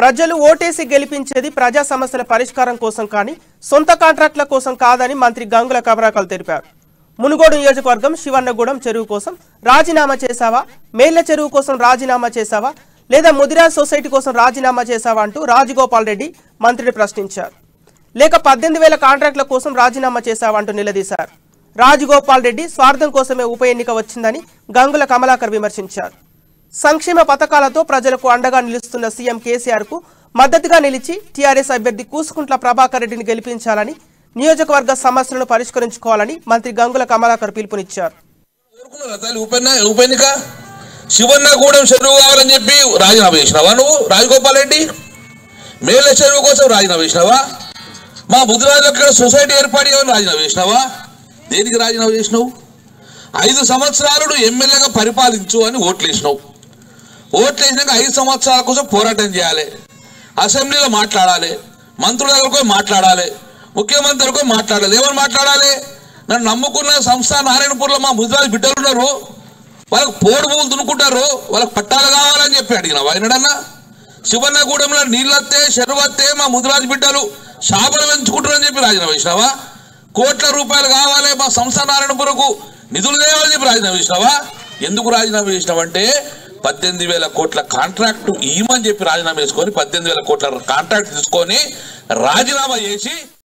ప్రజలు ఓటేసి గెలిపించేది ప్రజా సమస్యల పరిష్కారం కోసం కానీ సొంత కాంట్రాక్టుల కోసం కాదని మంత్రి గంగుల కమలాకర్ తెలిపారు. మునుగోడు నియోజకవర్గం శివన్నగూడెం చెరువు కోసం రాజీనామా చేశావా, మేళ్ల చెరువు కోసం రాజీనామా చేశావా లేదా ముదిరాజ్ సొసైటీ కోసం రాజీనామా చేశావా అంటూ రాజగోపాల్ రెడ్డి మంత్రిని ప్రశ్నించారు. లేక 18,000 కాంట్రాక్టుల కోసం రాజీనామా చేశావా అంటూ నిలదీశారు. రాజగోపాల్ రెడ్డి స్వార్థం కోసమే ఉప ఎన్నిక వచ్చిందని గంగుల కమలాకర్ విమర్శించారు. సంక్షేమ పథకాలతో ప్రజలకు అండగా నిలుస్తున్న సీఎం కేసీఆర్ కు మద్దతుగా నిలిచి టీఆర్ఎస్ అభ్యర్థి కూసుకుంట్ల ప్రభాకర్ రెడ్డిని గెలిపించాలని, నియోజకవర్గ సమస్యలను పరిష్కరించుకోవాలని మంత్రి గంగుల కమలాకర్ పిలుపునిచ్చారు. శివన్నగూడెం చెరువు కావాలని చెప్పి రాజీనామా చేసినావా? నువ్వు రాజగోపాల్ రెడ్డి మేళ్ల చెరువు కోసం రాజీనామా చేసినావా? మా ముదిరాజు అక్కడ సొసైటీ ఏర్పాటు చేయాలని రాజీనామా చేసినావా? దేనికి రాజీనామా చేసినావు? 5 సంవత్సరాలు నువ్వు ఎమ్మెల్యేగా పరిపాలించు అని ఓట్లేసినావు. ఓట్లేసినాక 5 సంవత్సరాల కోసం పోరాటం చేయాలి, అసెంబ్లీలో మాట్లాడాలి, మంత్రుల దగ్గరకు మాట్లాడాలి, ముఖ్యమంత్రికి మాట్లాడాలి. ఏమని మాట్లాడాలి? నన్ను నమ్ముకున్న సంస్థ నారాయణపూర్లో మా ముదిరాజు బిడ్డలు ఉన్నారు, వాళ్ళకి పోడు భూములు దున్నుకుంటారు, వాళ్ళకి పట్టాలు కావాలని చెప్పి అడిగినావు. ఆయనడన్నా శివన్నగూడెంలో నీళ్ళొత్తే చెరువత్తే మా ముదిరాజు బిడ్డలు షాపులు పెంచుకుంటారని చెప్పి రాజీనామా చేసినావా? కోట్ల రూపాయలు కావాలి మా సంస్థ నారాయణపురకు నిధులు తేవాలని చెప్పి రాజీనామా చేసినావా? ఎందుకు రాజీనామా చేసినావంటే 18,000 కోట్ల కాంట్రాక్టు ఇవ్వమని చెప్పి రాజీనామా చేసుకొని 18,000 కోట్ల కాంట్రాక్ట్ తీసుకొని రాజీనామా చేసి